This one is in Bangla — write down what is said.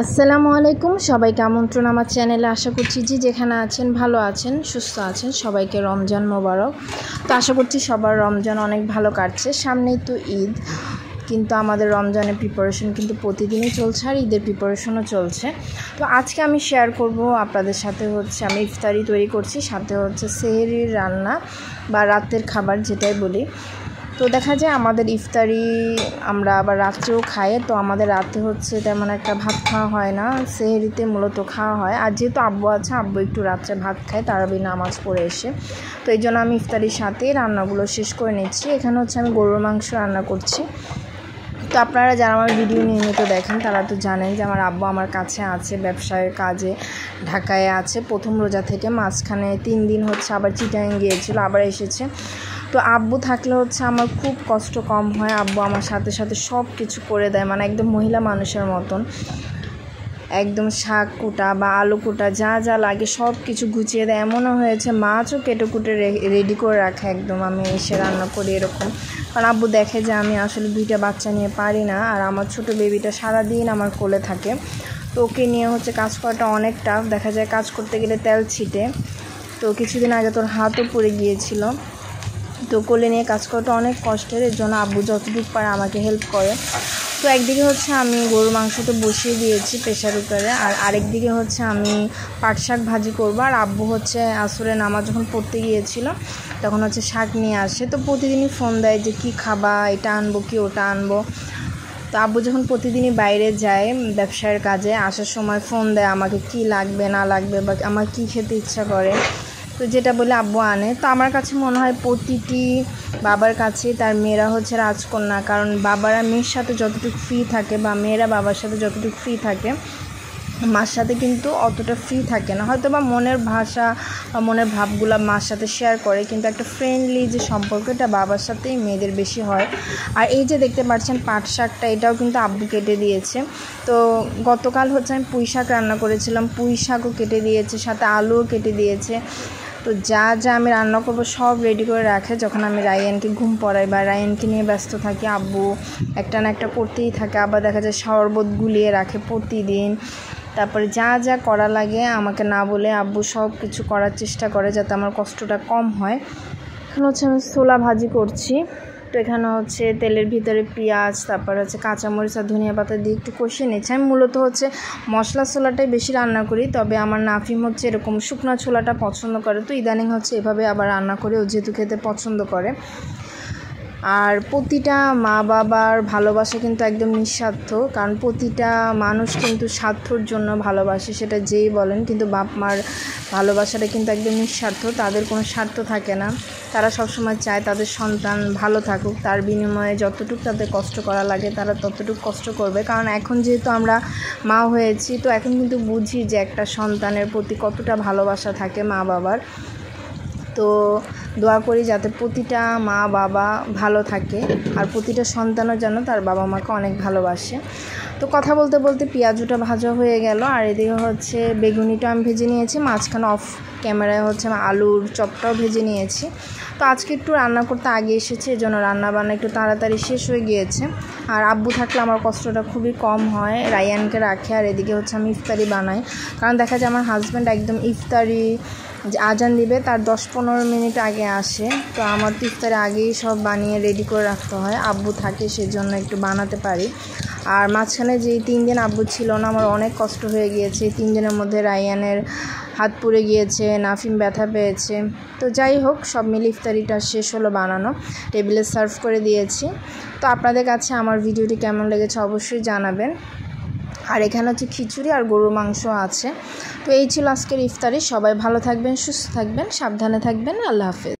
আসসালামু আলাইকুম, সবাইকে আমন্ত্রণ আমার চ্যানেলে। আশা করছি যে যেখানে আছেন ভালো আছেন, সুস্থ আছেন। সবাইকে রমজান মোবারক। তো আশা করছি সবার রমজান অনেক ভালো কাটছে। সামনেই তো ঈদ, কিন্তু আমাদের রমজানের প্রিপারেশন কিন্তু প্রতিদিনই চলছে, আর ঈদের প্রিপারেশনও চলছে। তো আজকে আমি শেয়ার করব আপনাদের সাথে আমি ইফতারি তৈরি করছি, সাথে সেহরির রান্না বা রাতের খাবার যেটাই বলি। তো দেখা যায় আমাদের ইফতারি আমরা আবার রাত্রেও খাই। তো আমাদের রাতে তেমন একটা ভাত খাওয়া হয় না, সেহরিতে মূলত খাওয়া হয়। আর যেহেতু আব্বু আছে, আব্বু একটু রাত্রে ভাত খায় তারাবি নামাজ পড়ে এসে। তো এই জন্য আমি ইফতারির সাথেই রান্নাগুলো শেষ করে নিচ্ছি। এখানে আমি গরুর মাংস রান্না করছি। তো আপনারা যারা আমার ভিডিও নিয়মিত দেখেন তারা তো জানেন যে আমার আব্বু আমার কাছে আছে, ব্যবসায়ের কাজে ঢাকায় আছে প্রথম রোজা থেকে। মাঝখানে 3 দিন আবার চিটাগাং গিয়েছিল, আবার এসেছে। তো আব্বু থাকলে আমার খুব কষ্ট কম হয়। আব্বু আমার সাথে সাথে সব কিছু করে দেয়, মানে একদম মহিলা মানুষের মতন। একদম শাক কুটা বা আলু কুটা যা যা লাগে সব কিছু গুছিয়ে দেয়। এমনও হয়েছে মাছও কেটে কুটে রেডি করে রাখে, একদম আমি এসে রান্না করি এরকম। কারণ আব্বু দেখে যে আমি আসলে 2টা বাচ্চা নিয়ে পারি না, আর আমার ছোট বেবিটা সারাদিন আমার কোলে থাকে। তো ওকে নিয়ে কাজ করাটা অনেক টাফ। দেখা যায় কাজ করতে গেলে তেল ছিটে। তো কিছুদিন আগে তোর হাতও পুড়ে গিয়েছিল। তো কোলে নিয়ে কাজ করাটা অনেক কষ্টের, এর জন্য আব্বু যতটুকু পারে আমাকে হেল্প করে। তো একদিকে আমি গরুর মাংসটা বসিয়ে দিয়েছি প্রেশার কুকারে, আর আরেকদিকে আমি পাট শাক ভাজি করবো। আর আব্বু আসরের নামাজ যখন পড়তে গিয়েছিল তখন শাক নিয়ে আসে। তো প্রতিদিনই ফোন দেয় যে কি খাবা, এটা আনবো কি ওটা আনবো। তো আব্বু যখন প্রতিদিনই বাইরে যায় ব্যবসায়ের কাজে, আসার সময় ফোন দেয় আমাকে কি লাগবে না লাগবে বা আমার কি খেতে ইচ্ছা করে। তো যেটা বলে আব্বু আনে। তো আমার কাছে মনে হয় প্রতিটি বাবার কাছে তার মেয়েরা রাজকন্যা। কারণ বাবারা মেয়ের সাথে যতটুকু ফ্রি থাকে বা মেয়েরা বাবার সাথে যতটুকু ফ্রি থাকে, মার সাথে কিন্তু অতটা ফ্রি থাকে না। হয়তো বা মনের ভাষা বা মনের ভাবগুলো মার সাথে শেয়ার করে, কিন্তু একটা ফ্রেন্ডলি যে সম্পর্ক এটা বাবার সাথেই মেয়েদের বেশি হয়। আর এই যে দেখতে পাচ্ছেন পাট শাকটা, এটাও কিন্তু আব্বু কেটে দিয়েছে। তো গতকাল আমি পুঁই শাক রান্না করেছিলাম, পুঁই শাকও কেটে দিয়েছে, সাথে আলুও কেটে দিয়েছে। তো যা যা আমি রান্না করবো সব রেডি করে রাখে যখন আমি রায়ানকে ঘুম পড়াই বা রায়ানকে নিয়ে ব্যস্ত থাকি। আব্বু একটা না একটা করতেই থাকে। আবার দেখা যায় শরবত গুলিয়ে রাখে প্রতিদিন। তারপরে যা যা করা লাগে আমাকে না বলে আব্বু সব কিছু করার চেষ্টা করে যাতে আমার কষ্টটা কম হয়। এখানে আমি ছোলা ভাজি করছি। তো এখানে তেলের ভিতরে পেঁয়াজ, তারপর কাঁচামরিচ আর ধনিয়া পাতা দিয়ে একটু কষিয়ে নিচ্ছি। আমি মূলত মশলা ছোলাটাই বেশি রান্না করি, তবে আমার নাফিম এরকম শুকনো ছোলাটা পছন্দ করে। তো ইদানিং এভাবে আবার রান্না করে, ও যেহেতু খেতে পছন্দ করে। আর প্রতিটা মা বাবার ভালোবাসা কিন্তু একদম নিঃস্বার্থ, কারণ প্রতিটা মানুষ কিন্তু স্বার্থর জন্য ভালোবাসে, সেটা যেই বলেন। কিন্তু বাপ মার ভালোবাসাটা কিন্তু একদম নিঃস্বার্থ, তাদের কোনো স্বার্থ থাকে না। তারা সবসময় চায় তাদের সন্তান ভালো থাকুক, তার বিনিময়ে যতটুকু তাদের কষ্ট করা লাগে তারা ততটুকু কষ্ট করবে। কারণ এখন যেহেতু আমরা মা হয়েছি, তো এখন কিন্তু বুঝি যে একটা সন্তানের প্রতি কতটা ভালোবাসা থাকে মা বাবার। তো দোয়া করি যাতে প্রতিটা মা বাবা ভালো থাকে, আর প্রতিটা সন্তানও যেন তার বাবা মাকে অনেক ভালোবাসে। তো কথা বলতে বলতে পেঁয়াজটা ভাজা হয়ে গেল, আর এদিকে বেগুনিটা আমি ভেজে নিয়েছি। মাঝখানে অফ ক্যামেরায় আলুর চপটাও ভেজে নিয়েছি। তো আজকে একটু রান্না করতে আগে এসেছে, এজন্য রান্নাবান্না একটু তাড়াতাড়ি শেষ হয়ে গিয়েছে। আর আব্বু থাকলে আমার কষ্টটা খুবই কম হয়। রায়ানকে রাখে, আর এদিকে আমি ইফতারি বানাই। কারণ দেখা যায় আমার হাজব্যান্ড একদম ইফতারি যে আজান দিবে তার 10-15 মিনিট আগে আসে। তো আমার তো ইফতারে আগেই সব বানিয়ে রেডি করে রাখতে হয়। আব্বু থাকে সেজন্য একটু বানাতে পারি। আর মাঝখানে যে 3 দিন আব্বু ছিল না, আমার অনেক কষ্ট হয়ে গিয়েছে। 3 দিনের মধ্যে রায়ানের হাত পুড়ে গিয়েছে, নাফিম ব্যথা পেয়েছে। তো যাই হোক, সব মিলে ইফতারিটা শেষ হলো বানানো, টেবিলে সার্ভ করে দিয়েছি। তো আপনাদের কাছে আমার ভিডিওটি কেমন লেগেছে অবশ্যই জানাবেন। আর এখানে খিচুড়ি আর গরুর মাংস আছে। তো এই ছিল আজকের ইফতারি। সবাই ভালো থাকবেন, সুস্থ থাকবেন, সাবধানে থাকবেন। আল্লাহ হাফেজ।